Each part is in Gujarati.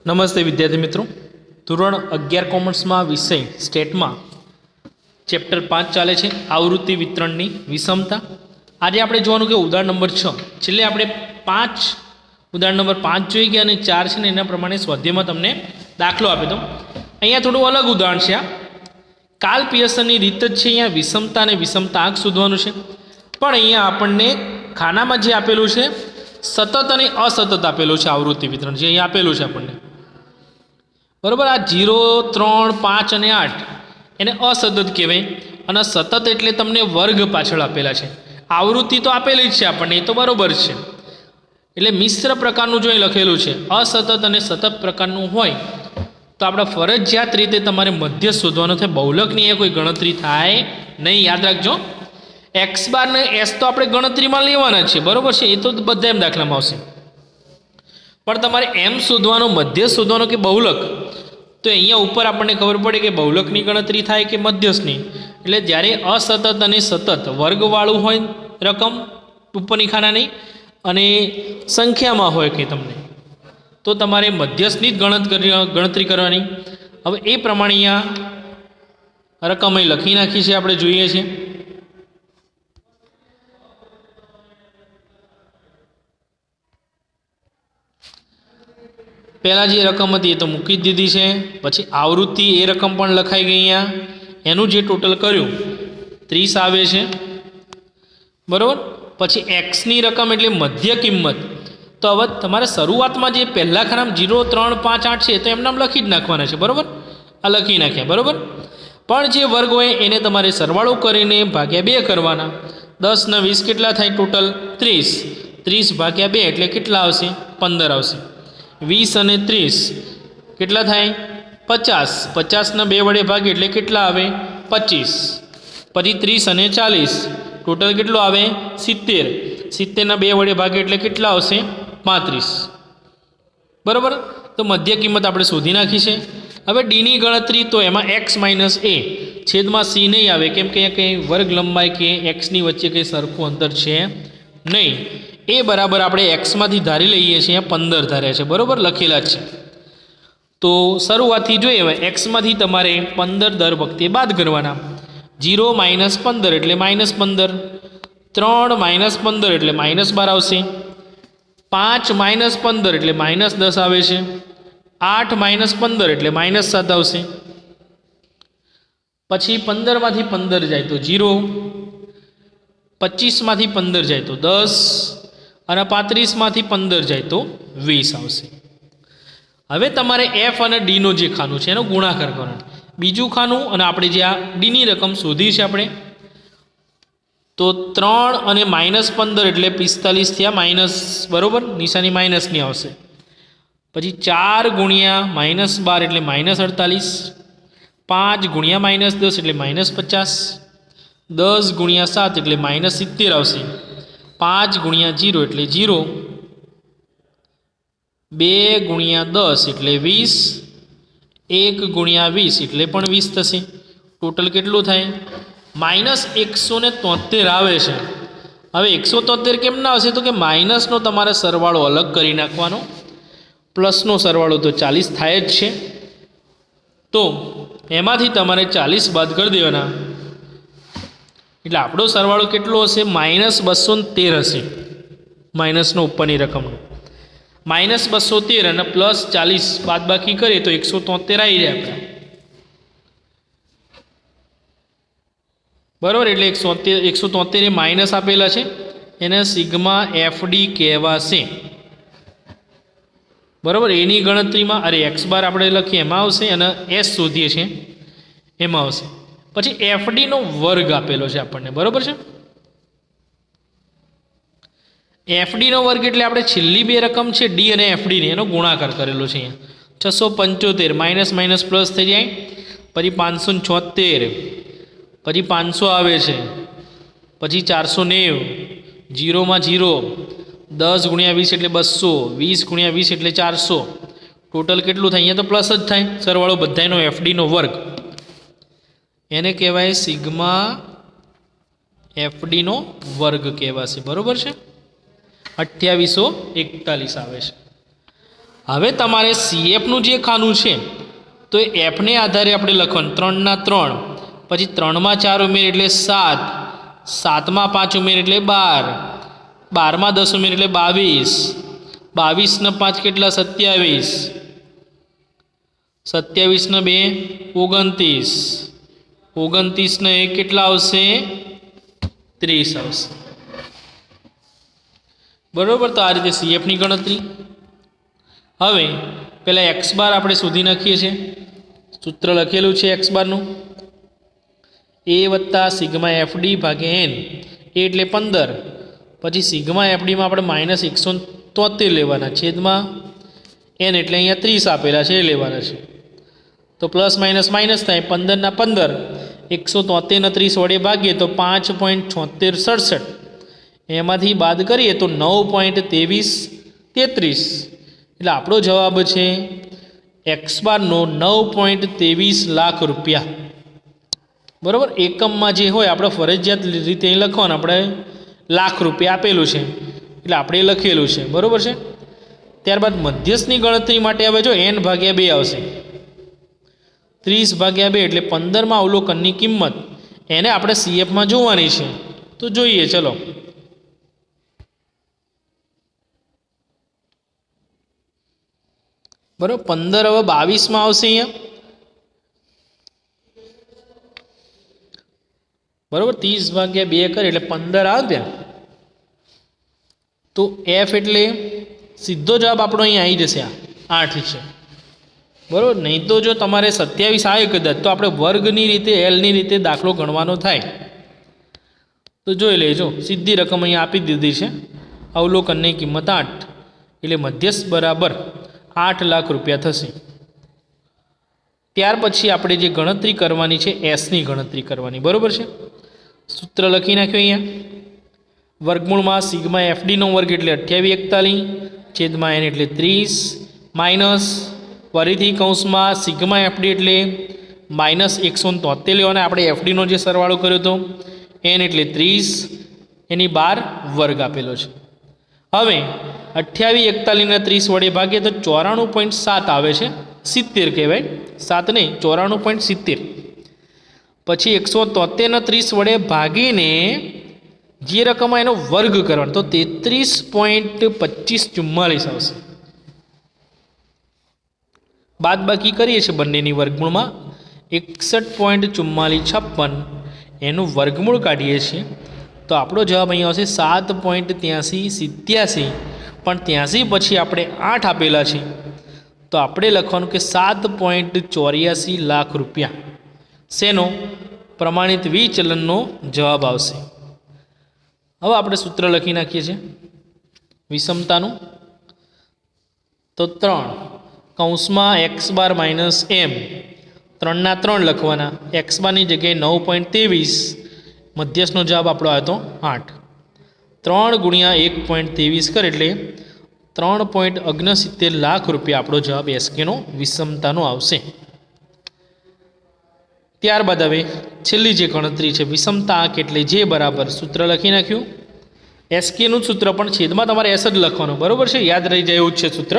નમસ્તે વિદ્યાર્થી મિત્રો, ધોરણ 11 કોમર્સમાં વિષય સ્ટેટમાં ચેપ્ટર 5 ચાલે છે, આવૃત્તિ વિતરણની વિષમતા. આજે આપણે જોવાનું કે ઉદાહરણ નંબર 6, છેલ્લે આપણે ઉદાહરણ નંબર 5 જોઈ ગયા અને 4 છે ને એના પ્રમાણે સ્વાધ્યાયમાં તમને દાખલો આપી દઉં. અહીંયા થોડું અલગ ઉદાહરણ છે. કાલ પિયર્સનની રીત જ છે અહીંયા વિષમતા અને વિષમતાંક શોધવાનું છે, પણ અહીંયા આપણને ખાનામાં જે આપેલું છે સતત અને અસતત આપેલું છે આવૃત્તિ વિતરણ, જે અહીંયા આપેલું છે આપણને, બરાબર. આ 0, 3, 5 અને 8 એને અસતત કહેવાય, અને સતત એટલે તમને વર્ગ પાછળ આપેલા છે. આવૃત્તિ તો આપેલી જ છે આપણને, એ તો બરાબર છે. એટલે મિશ્ર પ્રકારનું જો અહીં લખેલું છે અસતત અને સતત પ્રકારનું હોય તો આપણે ફરજિયાત રીતે તમારે મધ્ય શોધવાનો થાય. બહુલકની એ કોઈ ગણતરી થાય નહીં, યાદ રાખજો. એક્સ બાર ને એસ તો આપણે ગણતરીમાં લેવાના છે, બરાબર છે, એ તો બધા એમ દાખલામાં આવશે. પણ તમારે એમ શોધવાનો, મધ્ય શોધવાનો કે બહુલક, તો અહીંયા ઉપર આપણને ખબર પડે કે બહુલકની ગણતરી થાય કે મધ્યસની. એટલે જ્યારે અસતત અને સતત વર્ગવાળું હોય રકમ ઉપરની ખાનાની અને સંખ્યામાં હોય કે તમને, તો તમારે મધ્યસની જ ગણતરી કરવાની. હવે એ પ્રમાણે અહીંયા રકમ અહીં લખી નાખી છે, આપણે જોઈએ છીએ. પહેલાં જે રકમ હતી એ તો મૂકી જ દીધી છે. પછી આવૃત્તિ એ રકમ પણ લખાઈ ગઈ અહીંયા. એનું જે ટોટલ કર્યું 30 આવે છે, બરાબર. પછી એક્સની રકમ એટલે મધ્ય કિંમત. તો હવે તમારે શરૂઆતમાં જે પહેલા ખાનામાં 0, 3, 5, 8 છે તો એમનામ લખી જ નાખવાના છે, બરાબર. આ લખી નાખ્યા, બરાબર. પણ જે વર્ગ હોય એને તમારે સરવાળો કરીને ભાગ્યા 2 કરવાના. 10 ને 20 કેટલા થાય? ટોટલ 30. 30 ભાગ્યા 2 એટલે કેટલા આવશે? 15 આવશે. 20 અને 30 કેટલા થાય? 50. 50 ને 2 વડે ભાગે એટલે કેટલા આવે? 25. પછી 30 અને 40 ટોટલ કેટલો આવે? 70. 70 ના 2 વડે ભાગે એટલે કેટલા આવશે? 35. બરાબર. તો મધ્ય કિંમત આપણે શોધી નાખી છે. હવે ડીની ગણતરી, તો એમાં એક્સ માઇનસ એ છેદમાં સી નહીં આવે, કેમ કે કંઈ વર્ગ લંબાઈ કે એક્સની વચ્ચે કંઈ સરખું અંતર છે નહીં. એ બરાબર આપણે એક્સમાંથી ધારી લઈએ છીએ, 15 ધાર્યા છે, બરાબર, લખેલા જ છે. તો શરૂઆતથી જોઈએ, હવે એક્સમાંથી તમારે 15 દર વખતે બાદ કરવાના. 0 - 15 એટલે -15, 3 - 15 એટલે -12 આવશે, 5 - 15 એટલે -10 આવે છે, 8 - 15 એટલે -7 આવશે. પછી 15માંથી 15 જાય તો 0, 25માંથી 15 જાય તો 10, અને 35માંથી 15 જાય તો 20 આવશે. હવે તમારે એફ અને ડીનો જે ખાનું છે એનો ગુણાકાર કરવાનો. બીજું ખાનું અને આપણે જે આ ડીની રકમ શોધી છે આપણે, તો 3 અને -15 એટલે 45 થયા માઇનસ, બરાબર, નિશાની માઇનસની આવશે. પછી 4 ગુણ્યા -12 એટલે -48, 5 ગુણ્યા -10 એટલે -50, 10 ગુણ્યા 7 એટલે -70 આવશે, 5 ગુણ્યા 0 એટલે 0, 2 ગુણ્યા 10 એટલે 20, 1 ગુણ્યા 20 એટલે પણ 20 થશે. ટોટલ કેટલું થાય? -173 આવે છે. હવે 173 કેમ ના આવશે? તો કે માઇનસનો તમારે સરવાળો અલગ કરી નાખવાનો, પ્લસનો સરવાળો તો 40 થાય જ છે. તો એમાંથી તમારે 40 બાદ કરી દેવાના, એટલે આપણો સરવાળો કેટલો હશે? -213 હશે. માઇનસનો ઉપરની રકમનો -213 અને +40 બાદ બાકી કરીએ તો 173 આવી જાય આપણે, બરાબર. એટલે 173 એ માઇનસ આપેલા છે, એને સિગ્મા એફડી કહેવાશે, બરાબર. એની ગણતરીમાં, અરે એક્સ બાર આપણે લખીએ એમાં આવશે, અને એસ શોધીએ છીએ એમાં આવશે. પછી એફડીનો વર્ગ આપેલો છે આપણને, બરાબર છે. એફડીનો વર્ગ એટલે આપણે છેલ્લી બે રકમ છે ડી અને એફડીની, એનો ગુણાકાર કરેલો છે અહીંયા. 675 માઇનસ માઇનસ પ્લસ થઈ જાય, પછી 576, પછી 500 આવે છે, પછી 490, 0 માં 0, 10 ગુણ્યા 20 એટલે 200, 20 ગુણ્યા 20 એટલે 400. ટોટલ કેટલું થાય? અહીંયા તો પ્લસ જ થાય, સરવાળો બધાનો એફડીનો વર્ગ, એને કહેવાય સિગ્મા એફડીનો વર્ગ કહેવાશે, બરાબર છે. 2841 આવે છે. હવે તમારે CFનું જે ખાનું છે તો એ એફને આધારે આપણે લખવાનું 3 ના 3, પછી 3 માં 4 ઉમેર એટલે 7, 7 માં 5 ઉમેર એટલે 12, 12 માં 10 ઉમેર એટલે 22, 22 ને 5 કેટલા 27, 27 ને 2 29, 29 ને 1 કેટલા આવશે 30 આવશે. બરાબર. તો આ રીતે CFની ગણતરી. હવે પહેલાં એક્સ બાર આપણે શોધી નાખીએ છીએ. સૂત્ર લખેલું છે એક્સ બારનું A વત્તા સિગ્મા FD ભાગ્યા N. એ એટલે 15, પછી સિગ્મા FDમાં આપણે -173 લેવાના, છેદમાં N એટલે અહીંયા 30 આપેલા છે એ લેવાના છે. તો પ્લસ માઇનસ માઇનસ થાય, 15 ના 15, 173 ને 30 વડે ભાગીએ તો 5.7667, એમાંથી બાદ કરીએ તો 9.2333, એટલે આપણો જવાબ છે એક્સ બારનો 9.23 લાખ રૂપિયા. બરાબર. એકમમાં જે હોય આપણે ફરજિયાત રીતે લખવાનું, આપણે લાખ રૂપિયા આપેલું છે એટલે આપણે લખેલું છે. બરાબર છે. ત્યારબાદ મધ્યસ્થની ગણતરી માટે હવે જો n ભાગ્યા 2 આવશે, 30 ભાગ્યા 2 એટલે 15માં અવલોકનની કિંમત, એને આપણે CFમાં જોવાની છે. તો જોઈએ ચલો. બરાબર. 15 હવે 22માં આવશે અહીંયા. બરાબર. 30 ભાગ્યા 2 કરે એટલે 15 આવ્યા. તો F એટલે સીધો જવાબ આપણો અહીંયા આવી જશે, 8 છે. બરાબર. નહીં તો જો તમારે 27 આવે કદાચ તો આપણે વર્ગની રીતે Lની રીતે દાખલો ગણવાનો થાય. તો જોઈ લેજો, સીધી રકમ અહીંયા આપી દીધી છે. અવલોકનની કિંમત 8 એટલે મધ્યસ્થ બરાબર 8 લાખ રૂપિયા થશે. ત્યાર પછી આપણે જે ગણતરી કરવાની છે એસની ગણતરી કરવાની. બરાબર છે. સૂત્ર લખી નાખ્યું અહીંયા. વર્ગમૂળમાં સિગ્મા FDનો વર્ગ એટલે 2841, છેદમાં N એટલે 30, માઇનસ ફરીથી કૌંસમાં સિગ્મા FD એટલે -173 લેવાના. આપણે FDનો જે સરવાળો કર્યો હતો N એટલે 30, એની 12 વર્ગ આપેલો છે. હવે 2841 ને 30 વડે ભાગીએ તો 94.7 આવે છે, 70 કહેવાય, 7 નહીં 94.70. પછી 173 ને 30 વડે ભાગીને જે રકમ એનો વર્ગ કરવાનો તો 33.2544 આવશે. બાદ બાકી કરીએ છીએ બંનેની વર્ગમૂળમાં 61.4456, એનું વર્ગમૂળ કાઢીએ છીએ તો આપણો જવાબ અહીંયા આવશે 7.8387. પણ 83 પછી આપણે 8 આપેલા છે તો આપણે લખવાનું કે 7.84 લાખ રૂપિયા શેનો? પ્રમાણિત વિચલનનો જવાબ આવશે. હવે આપણે સૂત્ર લખી નાખીએ છીએ વિષમતાનું. તો 3 કૌંસમાં એક્સ બાર માઇનસ M, 3 ના 3 લખવાના, એક્સ બારની જગ્યાએ 9.23, મધ્યસ્થનો જવાબ આપણો આવ્યો હતો 8. 3 ગુણ્યા 1.23 કરે એટલે 3.69 લાખ રૂપિયા આપણો જવાબ એસકેનો વિષમતાનો આવશે. ત્યારબાદ હવે છેલ્લી જે ગણતરી છે વિષમતા આંક એટલે જે બરાબર, સૂત્ર લખી નાખ્યું. એસકેનું સૂત્ર પણ છેદમાં તમારે એસ જ લખવાનું. બરાબર છે, યાદ રહી જાય એવું જ છે સૂત્ર.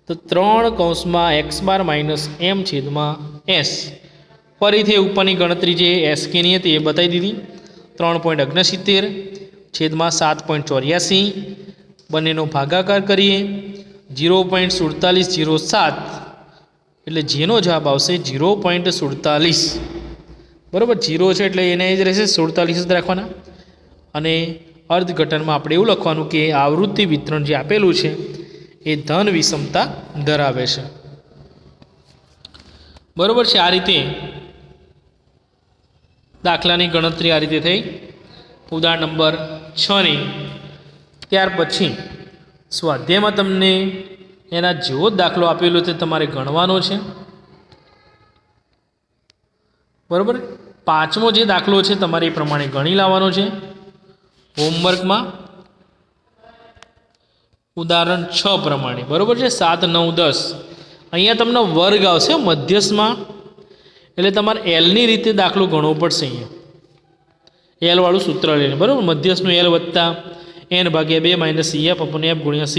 તો 3 કૌંસમાં એક્સ બાર માઇનસ M છેદમાં S. ફરીથી ઉપરની ગણતરી જે એસકેની હતી એ બતાવી દીધી. 3.69 છેદમાં 7.84, બંનેનો ભાગાકાર કરીએ 0.4707, એટલે જેનો જવાબ આવશે 0.47. બરાબર, 0 છે એટલે એને જ રહેશે, 47 જ રાખવાના. અને અર્થઘટનમાં આપણે એવું લખવાનું કે આવૃત્તિ વિતરણ જે આપેલું છે એ ધન વિષમતા ધરાવે છે. બરાબર છે. આ રીતે દાખલાની ગણતરી આ રીતે થઈ, ઉદાહરણ નંબર 6 ની. ત્યાર પછી સ્વાધ્યાયમાં તમને એના જેવો દાખલો આપેલો તે તમારે ગણવાનો છે. બરાબર, 5મો જે દાખલો છે તમારે એ પ્રમાણે ગણી લાવવાનો છે. હોમવર્કમાં ઉદાહરણ 6 પ્રમાણે. બરાબર છે, 7, 9, 10 અહીંયા તમને વર્ગ આવશે મધ્યસ્થમાં, એટલે તમારે એલની રીતે દાખલો ગણવો પડશે. અહીંયા એલવાળું સૂત્ર લઈને. બરાબર, મધ્યસ્થનું L વત્તા N ભાગ્યા 2 માઇનસ CF અપોન F ગુણ્યા C.